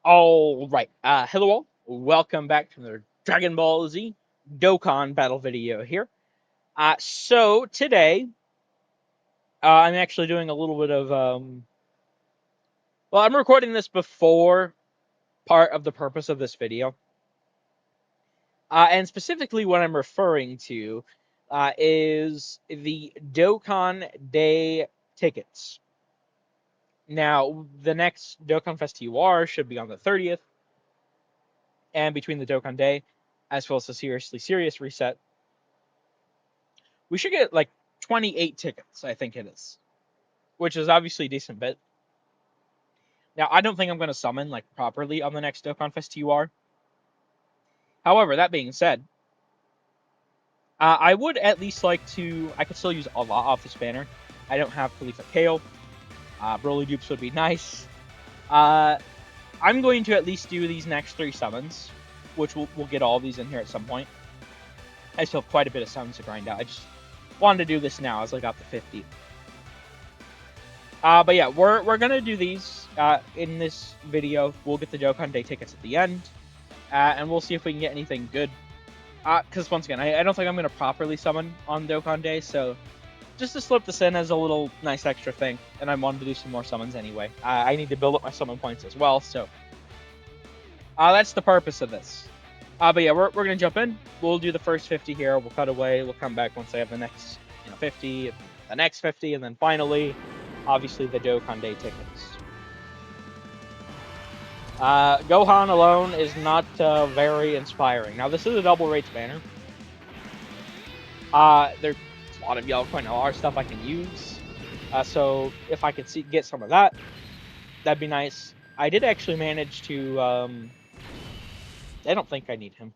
Alright, hello all. Welcome back to another Dragon Ball Z Dokkan battle video here. So today, I'm actually doing a little bit of, well, I'm recording this before part of the purpose of this video. And specifically what I'm referring to, is the Dokkan Day tickets. Now, the next Dokkan Fest UR should be on the 30th, and between the Dokkan Day, as well as the Seriously Serious reset, we should get like 28 tickets, I think it is, which is obviously a decent bit. Now, I don't think I'm going to summon like properly on the next Dokkan Fest UR. However, that being said, I would at least like to. I could still use a lot off this banner. I don't have Khalifa Kale. Broly dupes would be nice. I'm going to at least do these next 3 summons, which we'll get all of these in here at some point. I still have quite a bit of summons to grind out. I just wanted to do this now as I got the 50. But yeah, we're gonna do these in this video. We'll get the Dokkan Day tickets at the end, and we'll see if we can get anything good. Because once again, I don't think I'm gonna properly summon on Dokkan Day, so just to slip this in as a little nice extra thing. And I wanted to do some more summons anyway. I need to build up my summon points as well, so that's the purpose of this. But yeah, we're gonna jump in. We'll do the first 50 here. We'll cut away. We'll come back once I have the next 50, the next 50, and then finally, obviously, the Dokkan Day tickets. Gohan alone is not very inspiring. Now, this is a double rates banner. There's a lot of yellow coin LR stuff I can use. So if I could get some of that, that'd be nice. I did actually manage to. I don't think I need him.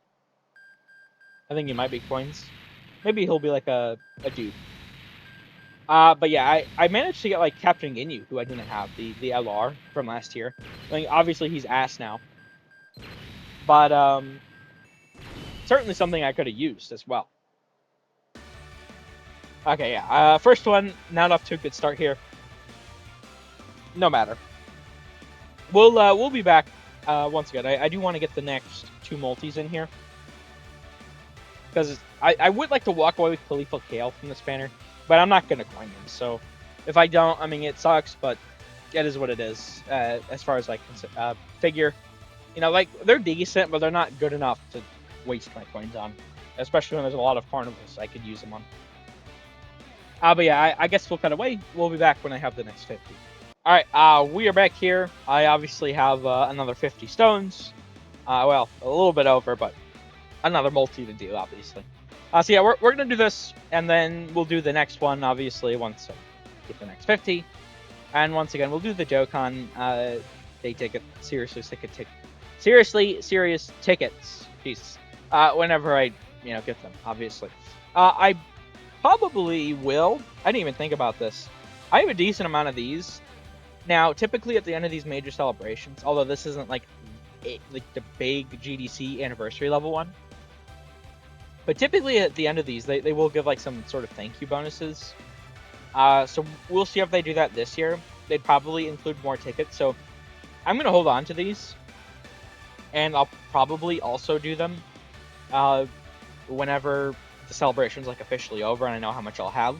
I think he might be coins. Maybe he'll be like a dude. But yeah, I managed to get like Captain Ginyu, who I didn't have, the LR from last year. I mean, obviously he's ass now, but certainly something I could have used as well. Okay, yeah. First one, not off to a good start here. No matter. We'll be back once again. I do want to get the next 2 multis in here, because I would like to walk away with Khalifa Kale from this banner. But I'm not going to coin them, so if I don't, I mean, it sucks, but it is what it is, as far as I can figure. Like, they're decent, but they're not good enough to waste my coins on, especially when there's a lot of carnivals I could use them on. But yeah, I guess we'll cut away. We'll be back when I have the next 50. Alright, we are back here. I obviously have another 50 stones. Well, a little bit over, but another multi to do, obviously. So yeah, we're going to do this, and then we'll do the next one, obviously, once I get the next 50. And once again, we'll do the Dokkan Day ticket, serious tickets, Jesus, whenever I, get them, obviously. I probably will, I didn't even think about this, I have a decent amount of these. Now, typically at the end of these major celebrations, although this isn't like the big GDC anniversary level one, but typically at the end of these, they will give like some sort of thank you bonuses. So we'll see if they do that this year. They'd probably include more tickets, so I'm going to hold on to these. And I'll probably also do them whenever the celebration's like officially over and I know how much I'll have.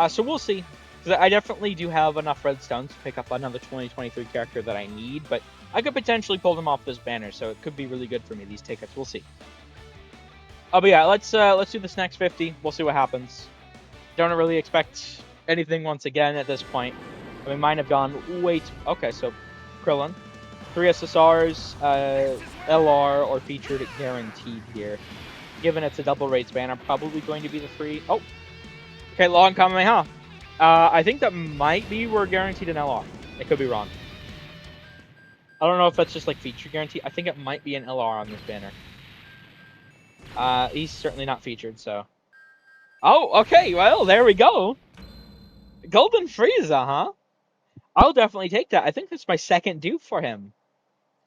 So we'll see. Because I definitely do have enough redstones to pick up another 2023 character that I need, but I could potentially pull them off this banner, so it could be really good for me, these tickets. We'll see. Oh, but yeah, let's do this next 50. We'll see what happens. Don't really expect anything once again at this point. I mean, mine have gone way too... Okay, so Krillin. 3 SSRs, LR, or featured guaranteed here. Given it's a double rates ban, I'm probably going to be the 3. Oh! Okay, long Kamehameha. I think that might be we're guaranteed an LR. I could be wrong. I don't know if that's just like feature guarantee. I think it might be an LR on this banner. He's certainly not featured, so... Oh, okay, well, there we go. Golden Frieza, huh? I'll definitely take that. I think that's my second dupe for him.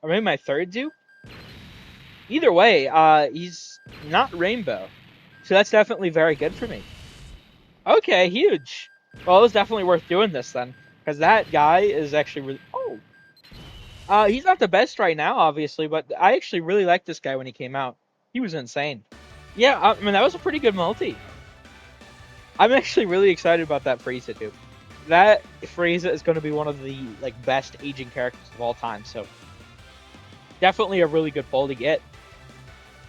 Or maybe my third dupe? Either way, he's not Rainbow. So that's definitely very good for me. Okay, huge. Well, it was definitely worth doing this then. Because that guy is actually really... Oh! He's not the best right now, obviously, but I actually really liked this guy when he came out. He was insane. Yeah, I mean that was a pretty good multi. I'm actually really excited about that Frieza too. That Frieza is going to be one of the like best aging characters of all time. So definitely a really good pull to get.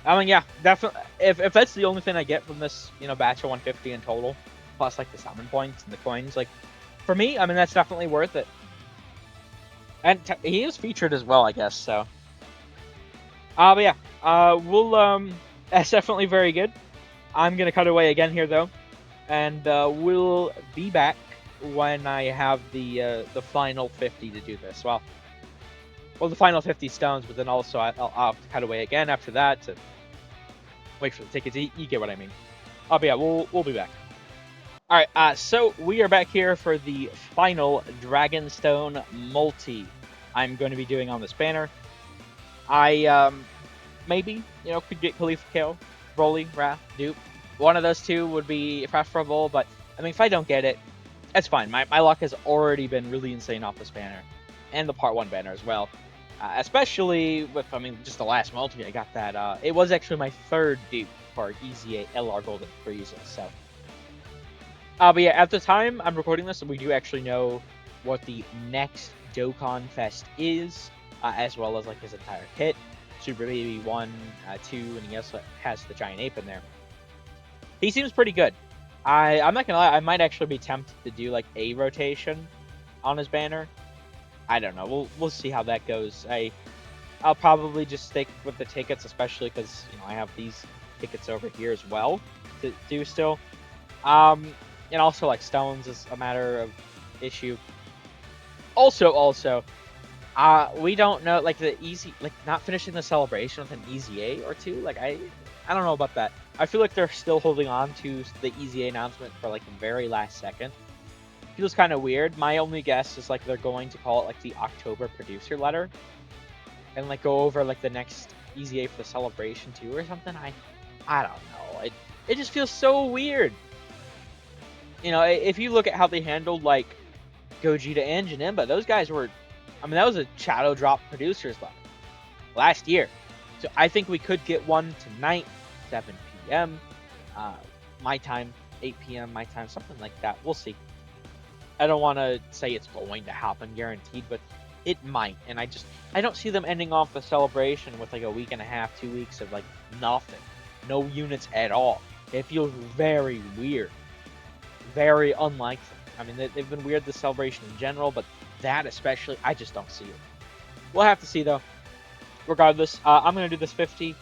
I mean, yeah, definitely. If that's the only thing I get from this, batch of 150 in total, plus like the summon points and the coins, like for me, I mean that's definitely worth it. And he is featured as well, I guess. So, but yeah, that's definitely very good. I'm gonna cut away again here though, and we'll be back when I have the final 50 to do this. Well, the final 50 stones, but then also I'll have to cut away again after that to wait for the tickets. You get what I mean. But yeah, we'll be back. All right, so we are back here for the final Dragonstone multi I'm going to be doing on this banner. I maybe could get Khalifa Kale, Broly, Wrath, Dupe. One of those two would be preferable, but I mean if I don't get it, that's fine. My luck has already been really insane off this banner, and the Part 1 banner as well. Especially with, I mean, just the last multi I got that. It was actually my third dupe for EZA LR Golden Frieza, so. But yeah, at the time I'm recording this, we do actually know what the next Dokkan Fest is, as well as like his entire kit. Super Baby 1, 2, and he also has the giant ape in there. He seems pretty good. I'm not gonna lie, I might actually be tempted to do like a rotation on his banner. I don't know. We'll see how that goes. I'll probably just stick with the tickets, especially because I have these tickets over here as well to do still. And also like stones is a matter of issue. Also, we don't know like the easy like not finishing the celebration with an EZA or two. Like I don't know about that. I feel like they're still holding on to the EZA announcement for like the very last second. Feels kind of weird. My only guess is like they're going to call it like the October producer letter, and like go over like the next EZA for the celebration too or something. I don't know. It just feels so weird. If you look at how they handled like Gogeta and Janemba, those guys were, I mean, that was a shadow drop producers letter last year. So I think we could get one tonight, 7 p.m. My time, 8 p.m. my time, something like that. We'll see. I don't want to say it's going to happen guaranteed, but it might. And I don't see them ending off the celebration with like a week and a half, 2 weeks of like nothing, no units at all. It feels very weird, very unlike them. I mean, they've been weird this celebration in general, but that especially, I just don't see it. We'll have to see though. Regardless, I'm gonna do this 50,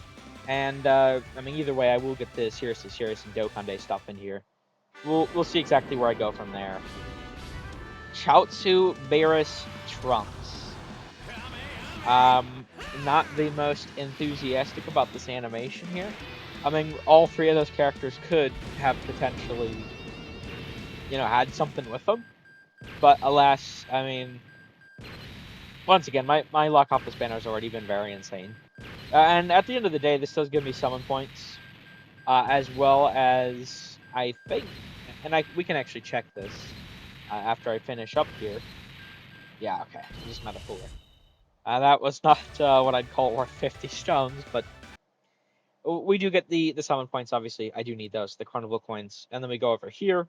and I mean either way, I will get the Seriously Serious and Dokkan Day stuff in here. We'll see exactly where I go from there. Chaozu Beerus Trunks. Not the most enthusiastic about this animation here. I mean, all three of those characters could have potentially, had something with them. But alas, I mean, once again, my luck off this banner has already been very insane. And at the end of the day, this does give me summon points, as well as, I think, and we can actually check this after I finish up here. Yeah, okay, just met a cooler. That was not what I'd call worth 50 stones, but we do get the summon points, obviously. I do need those, the carnival coins. And then we go over here.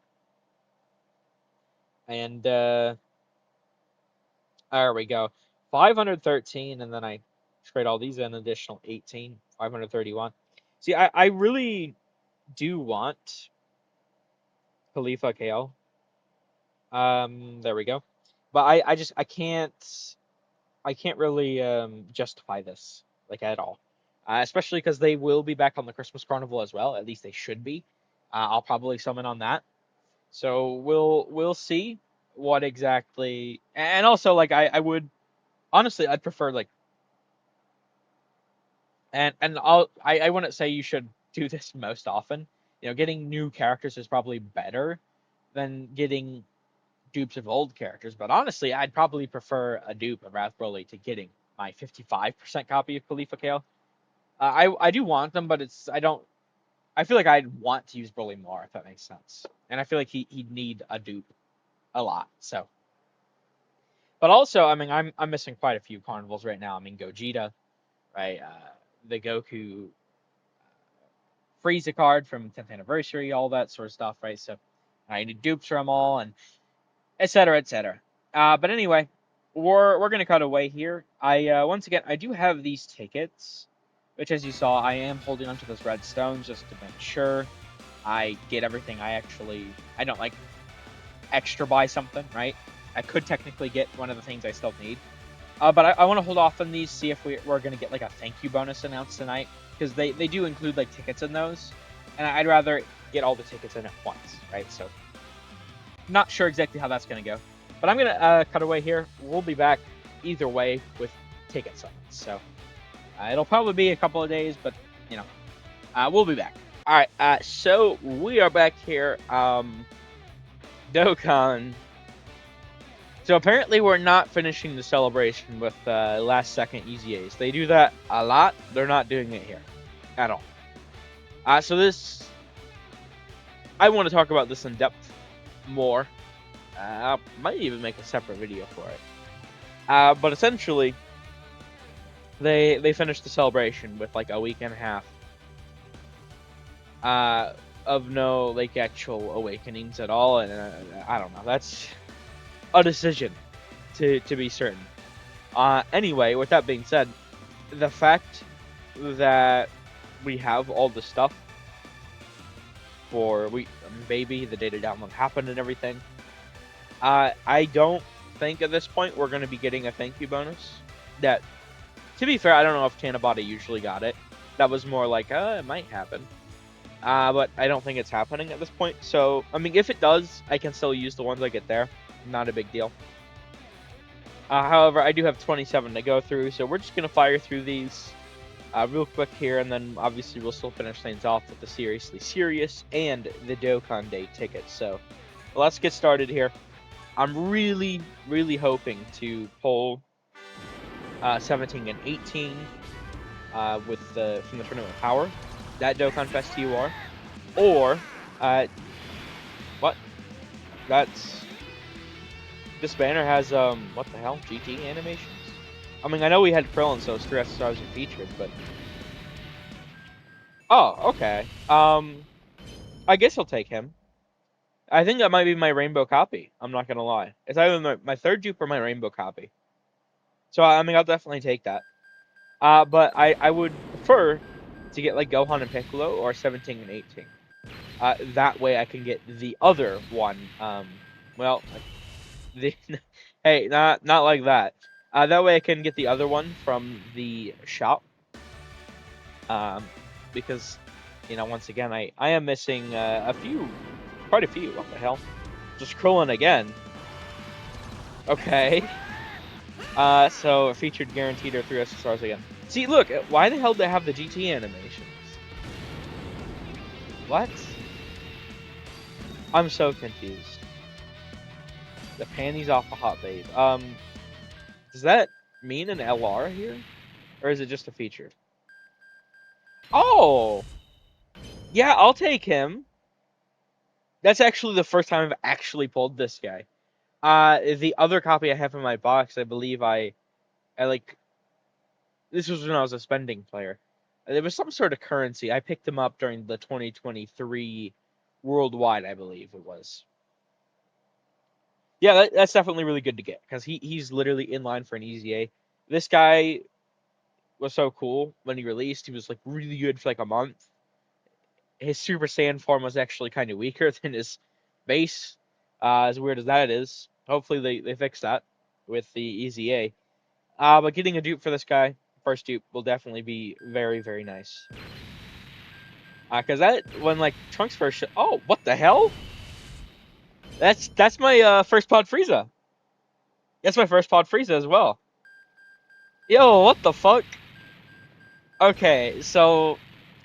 And there we go. 513, and then I trade all these in, an additional 18, 531. See, I really do want Khalifa Kale. There we go. But I can't really justify this like at all. Especially because they will be back on the Christmas Carnival as well. At least they should be. I'll probably summon on that. So we'll see what exactly. And also, like I would honestly, I'd prefer like. And I wouldn't say you should do this most often. Getting new characters is probably better than getting dupes of old characters. But honestly, I'd probably prefer a dupe of Wrath Broly to getting my 55% copy of Khalifa Kale. I do want them, but I feel like I'd want to use Broly more, if that makes sense. And I feel like he'd need a dupe a lot. So But also, I mean, I'm missing quite a few carnivals right now. I mean, Gogeta, right? The Goku Frieza card from 10th anniversary, all that sort of stuff, right? So I need dupes from all, and etc. etc. But anyway, we're gonna cut away here. Once again, I do have these tickets, which, as you saw, I am holding onto those red stones just to make sure I get everything I don't like extra buy something, right? I could technically get one of the things I still need. But I want to hold off on these, see if we're going to get like a thank you bonus announced tonight, because they do include like tickets in those, and I'd rather get all the tickets in at once, right? So, not sure exactly how that's going to go, but I'm going to cut away here. We'll be back either way with ticket summons, so it'll probably be a couple of days, but you know, we'll be back. All right, so we are back here. Dokkan. So apparently we're not finishing the celebration with last second EZAs. They do that a lot. They're not doing it here at all. So this, I want to talk about this in depth more. I might even make a separate video for it. But essentially, they finished the celebration with like a week and a half of no like actual awakenings at all, and I don't know. That's a decision to be certain. Anyway, with that being said, the fact that we have all the stuff for Baby, the data download happened and everything, I don't think at this point we're going to be getting a thank you bonus. That, to be fair, I don't know if Tanabata usually got it. That was more like, it might happen. But I don't think it's happening at this point. So, I mean, if it does, I can still use the ones I get there. Not a big deal. However, I do have 27 to go through, so we're just going to fire through these real quick here, and then obviously we'll still finish things off with the Seriously Serious and the Dokkan Day tickets. So let's get started here. I'm really, really hoping to pull 17 and 18 from the Tournament of Power, that Dokkan Fest TUR, or what? This banner has, what the hell? GT animations? I mean, I know we had Krillin, so Stress Stars are featured, but... Oh, okay. I guess I'll take him. I think that might be my rainbow copy, I'm not gonna lie. It's either my third dupe or my rainbow copy. So, I mean, I'll definitely take that. But I would prefer to get, like, Gohan and Piccolo, or 17 and 18. That way I can get the other one, well... hey, not like that. That way I can get the other one from the shop. Because, you know, once again, I am missing quite a few. What the hell? Just Krillin again. Okay. So featured guaranteed or 3 SSRs again. See, look, why the hell do they have the GT animations? What? I'm so confused. The panties off a hot babe. Does that mean an LR here? Or is it just a feature? Oh! Yeah, I'll take him. That's actually the first time I've actually pulled this guy. The other copy I have in my box, I believe I like... This was when I was a spending player. There was some sort of currency. I picked him up during the 2023 Worldwide, I believe it was. Yeah, that's definitely really good to get, because he's literally in line for an EZA. This guy was so cool when he released. He was like really good for like a month. His Super Saiyan form was actually kind of weaker than his base. As weird as that is. Hopefully they fix that with the EZA. But getting a dupe for this guy, first dupe, will definitely be very, very nice. Because when like Trunks first oh, what the hell? That's my first pod Frieza. That's my first pod Frieza as well. Yo, what the fuck? Okay, so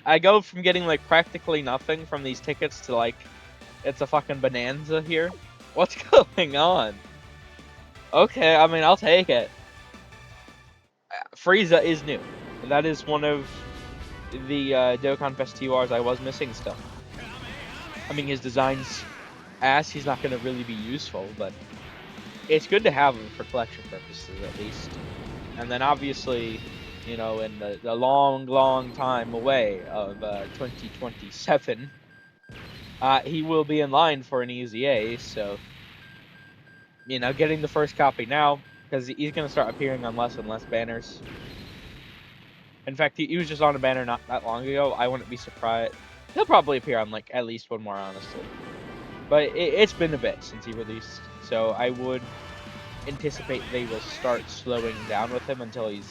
I go from getting like practically nothing from these tickets to like it's a fucking bonanza here. What's going on? Okay, I mean, I'll take it. Frieza is new. That is one of the Dokkan Fest TURs I was missing still. I mean, his design's ass. He's not going to really be useful, but it's good to have them for collection purposes at least. And then obviously, in the long, long time away of 2027, he will be in line for an EZA. So, getting the first copy now, because he's going to start appearing on less and less banners. In fact, he was just on a banner not that long ago. I wouldn't be surprised. He'll probably appear on at least one more, honestly. But it's been a bit since he released, so I would anticipate they will start slowing down with him until he's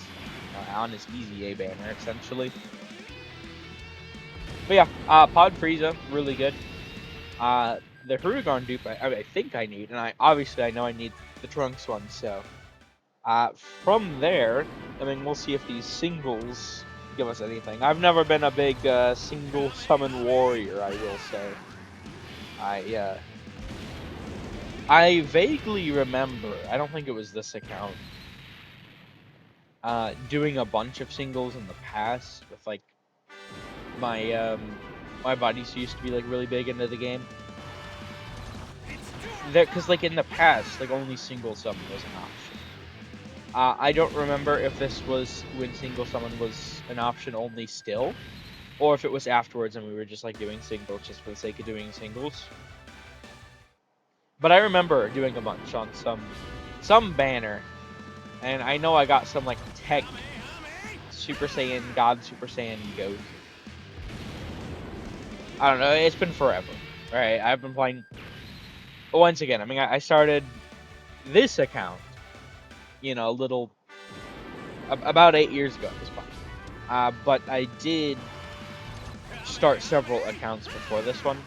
on his EZA banner, essentially. But yeah, Pod Frieza, really good. The Hirudegarn dupe, I think I need, and I know I need the Trunks one, so from there, we'll see if these singles give us anything. I've never been a big single summon warrior, I will say. I vaguely remember, I don't think it was this account, doing a bunch of singles in the past with my buddies who used to be really big into the game. Because in the past, only single summon was an option. I don't remember if this was when single summon was an option only still, or if it was afterwards and we were just doing singles just for the sake of doing singles. But I remember doing a bunch on some banner, and I know I got some tech Super Saiyan God Super Saiyan Goku. I don't know. It's been forever. All right, I've been playing. Once again, I started this account, about 8 years ago at this point. But I did start several accounts before this one,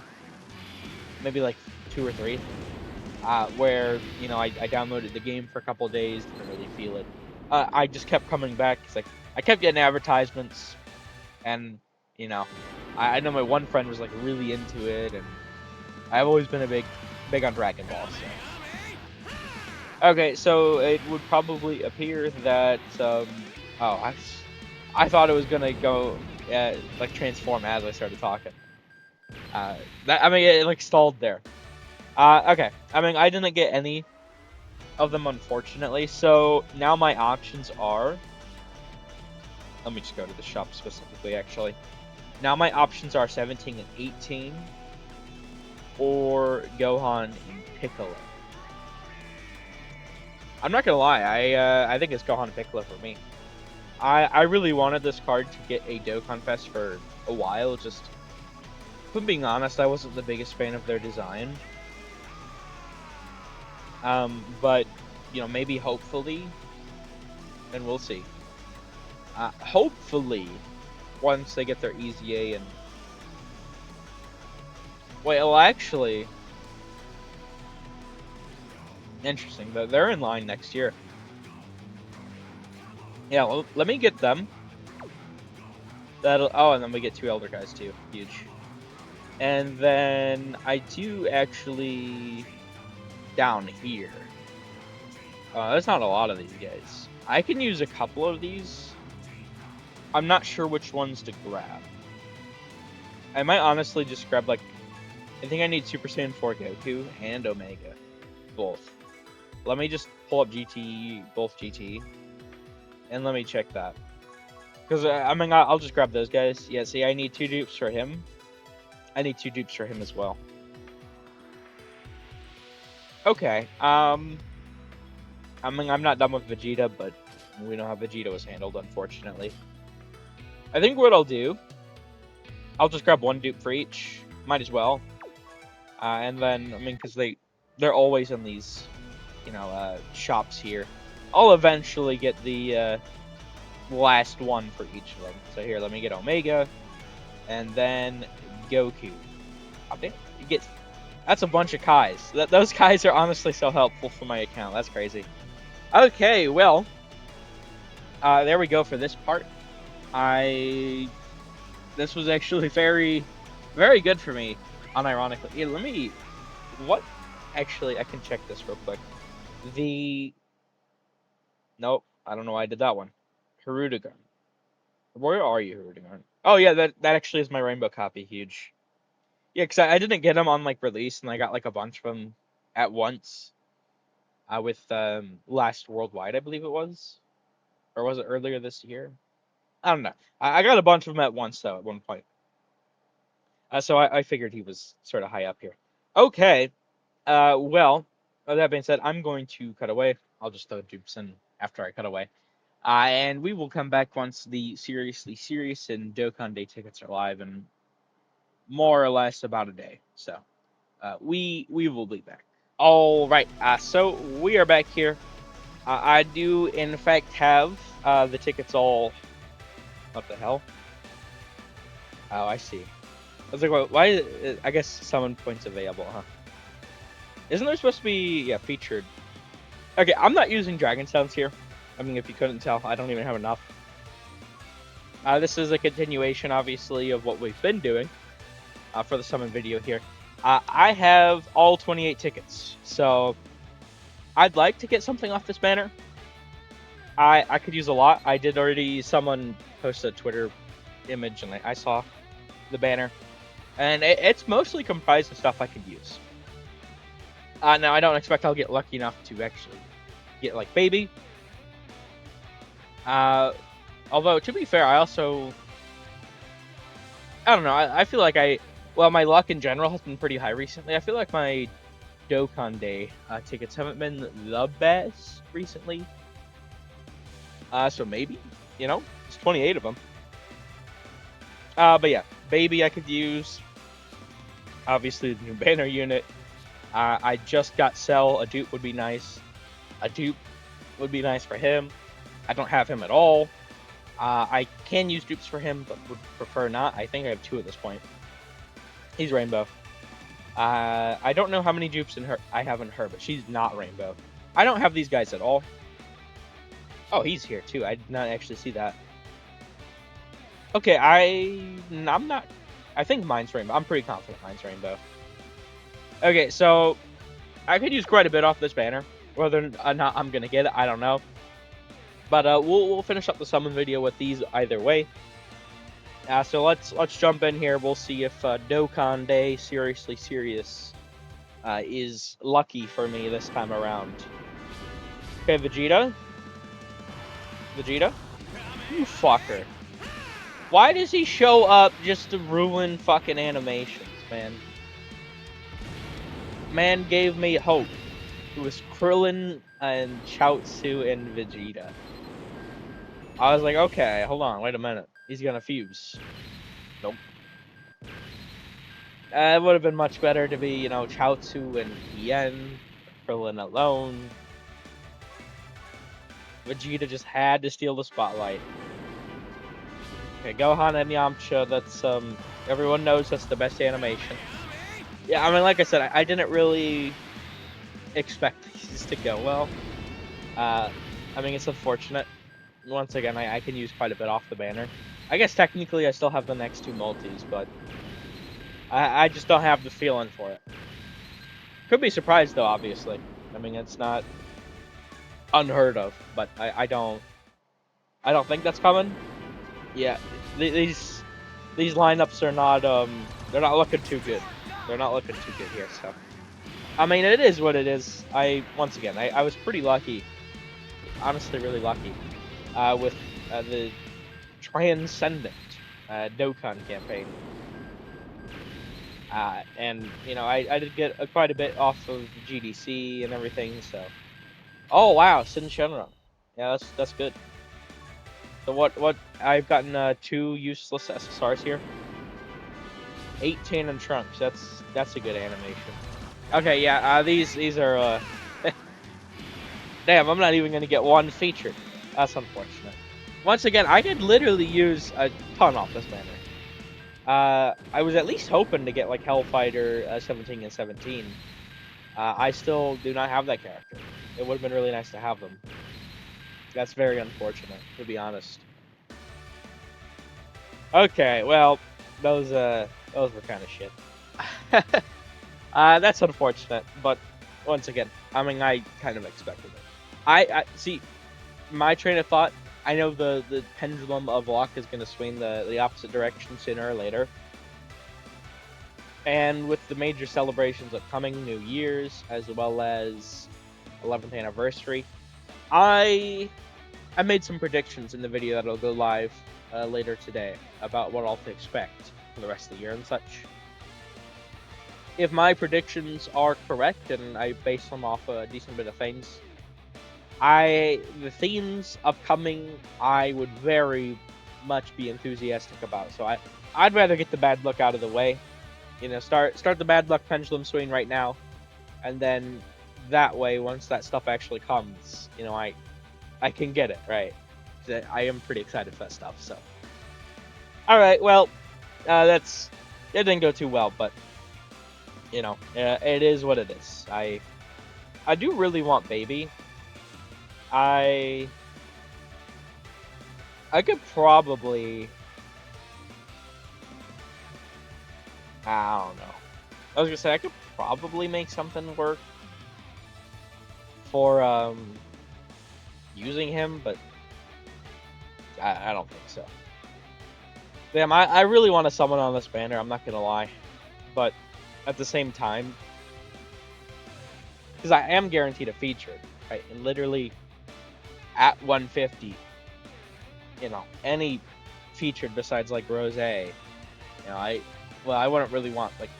maybe 2 or 3, where I downloaded the game for a couple of days, didn't really feel it. I just kept coming back because I kept getting advertisements, and I know my one friend was really into it, and I've always been big on Dragon Ball. So. Okay, so it would probably appear that I thought it was gonna go transform as I started talking. It stalled there. Okay, I didn't get any of them unfortunately. So now my options are. Let me just go to the shop specifically. Actually, now my options are 17 and 18, or Gohan and Piccolo. I'm not gonna lie, I think it's Gohan and Piccolo for me. I really wanted this card to get a Dokkan Fest for a while. Just, if I'm being honest, I wasn't the biggest fan of their design. But maybe hopefully, and we'll see. Hopefully, once they get their EZA and well, actually, interesting. They're in line next year. Yeah, well, let me get them. And then we get 2 Elder guys too. Huge. And then I do actually down here. There's not a lot of these guys. I can use a couple of these. I'm not sure which ones to grab. I might honestly just grab I think I need Super Saiyan 4 Goku and Omega. Both. Let me just pull up both GT. And let me check that. Because, I'll just grab those guys. Yeah, see, I need 2 dupes for him. I need 2 dupes for him as well. Okay, I'm not done with Vegeta, but we know how Vegeta was handled, unfortunately. I think what I'll do, I'll just grab 1 dupe for each. Might as well. And then, because they're always in these, shops here. I'll eventually get the last one for each of them. So here, let me get Omega, and then Goku. That's a bunch of Kais. Those Kais are honestly so helpful for my account. That's crazy. Okay, well, there we go for this part. This was actually very, very good for me, unironically. Yeah, actually, I can check this real quick. Nope, I don't know why I did that one. Hirudegarn. Where are you, Hirudegarn? Oh yeah, that actually is my rainbow copy. Huge. Yeah, because I didn't get them on release, and I got a bunch of them at once. with last Worldwide, I believe it was, or was it earlier this year? I don't know. I got a bunch of them at once though at one point. So I figured he was sort of high up here. Okay. Well, with that being said, I'm going to cut away. I'll just throw dupes in after I cut away. And we will come back once the Seriously Serious and Dokkan Day tickets are live in more or less about a day. So we will be back. All right. So we are back here. I do in fact have the tickets all. What the hell? Oh, I see. I was like, well, why? I guess summon points available, huh? Isn't there supposed to be featured? Okay, I'm not using Dragon Sounds here. I mean, if you couldn't tell, I don't even have enough. This is a continuation, obviously, of what we've been doing for the summon video here. I have all 28 tickets, so I'd like to get something off this banner. I could use a lot. I did already post a Twitter image, and I saw the banner, and it's mostly comprised of stuff I could use. Now, I don't expect I'll get lucky enough to actually get, like, Baby. Although, to be fair, I don't know, I feel like my luck in general has been pretty high recently. I feel like my Dokkan Day tickets haven't been the best recently. So maybe, it's 28 of them. But yeah, Baby I could use. Obviously, the new banner unit. I just got Cell. A dupe would be nice. A dupe would be nice for him. I don't have him at all. I can use dupes for him, but would prefer not. I think I have 2 at this point. He's Rainbow. I don't know how many dupes I have in her, but she's not Rainbow. I don't have these guys at all. Oh, he's here too. I did not actually see that. Okay, I'm not. I think mine's Rainbow. I'm pretty confident mine's Rainbow. Okay, so I could use quite a bit off this banner. Whether or not I'm gonna get it, I don't know. But we'll finish up the summon video with these either way. So let's jump in here. We'll see if Dokkan Day Seriously Serious is lucky for me this time around. Okay, Vegeta. You fucker. Why does he show up just to ruin fucking animations, man? Man gave me hope. It was Krillin and Chaozu and Vegeta. I was like, okay, hold on, wait a minute. He's gonna fuse. Nope. It would have been much better to be, Chaozu and Tien, Krillin alone. Vegeta just had to steal the spotlight. Okay, Gohan and Yamcha, that's, everyone knows that's the best animation. Yeah, I mean, like I said, I didn't really expect these to go well. I mean, it's unfortunate. Once again, I can use quite a bit off the banner. I guess technically I still have the next 2 multis, but I just don't have the feeling for it. Could be surprised though, obviously. I mean, it's not unheard of, but I don't think that's coming. Yeah, these lineups are not they're not looking too good. They're not looking too good here. So, I mean, it is what it is. Once again, I was pretty lucky. Honestly, really lucky with the Transcendent Dokkan campaign. And I did get quite a bit off of GDC and everything. So, oh wow, Sin Shenron. Yeah, that's good. So what I've gotten 2 useless SSRs here. 18 and Trunks. That's a good animation. Okay, yeah. These are. Damn, I'm not even gonna get 1 featured. That's unfortunate. Once again, I could literally use a ton off this banner. I was at least hoping to get like Hellfighter 17 and 17. I still do not have that character. It would have been really nice to have them. That's very unfortunate, to be honest. Okay, well, those were kind of shit. That's unfortunate, but once again, I mean, I kind of expected it. I see, my train of thought, I know the pendulum of luck is going to swing the opposite direction sooner or later. And with the major celebrations upcoming, New Year's, as well as 11th anniversary. I made some predictions in the video that'll go live later today about what all to expect for the rest of the year and such. If my predictions are correct and I base them off a decent bit of things, the themes upcoming I would very much be enthusiastic about. So I'd rather get the bad luck out of the way. Start the bad luck pendulum swing right now, and then that way, once that stuff actually comes, I can get it right. I am pretty excited for that stuff. So, all right, well, it didn't go too well, but it is what it is. I do really want Baby. I could probably, I don't know. I was gonna say I could probably make something work for using him, but I don't think so. Damn, I really want to summon on this banner, I'm not gonna lie. But at the same time, because I am guaranteed a feature, right? And literally at 150, any featured besides like Rose, I wouldn't really want like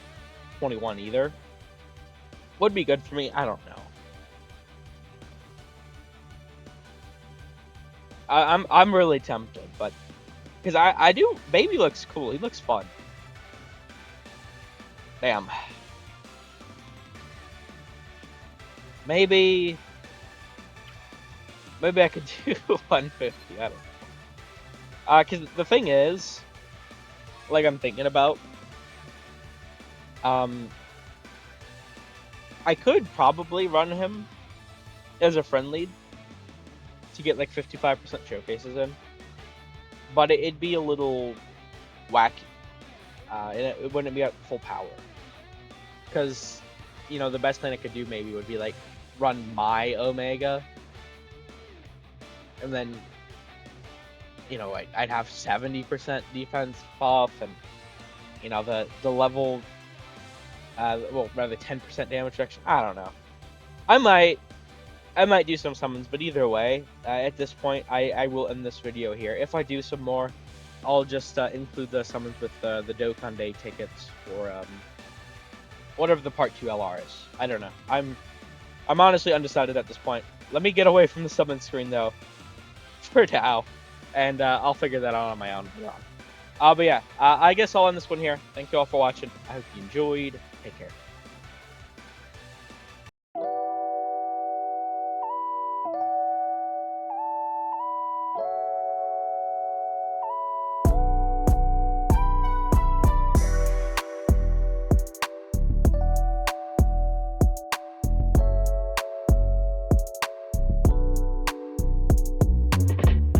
21 either. Would be good for me, I don't know. I'm really tempted, but because I do, Baby looks cool. He looks fun. Damn. Maybe I could do 150. I don't know. Because the thing is, like I'm thinking about, I could probably run him as a friend lead to get like 55% showcases in, but it'd be a little wacky, and it wouldn't be at full power. Because, the best thing I could do maybe would be like run my Omega, and then, I'd have 70% defense buff, and the level, rather 10% damage reduction. I don't know. I might do some summons, but either way, at this point, I will end this video here. If I do some more, I'll just include the summons with the Dokkan Day tickets for whatever the Part 2 LR is. I don't know. I'm honestly undecided at this point. Let me get away from the summon screen though, for now, and I'll figure that out on my own. But yeah, I guess I'll end this one here. Thank you all for watching. I hope you enjoyed. Take care.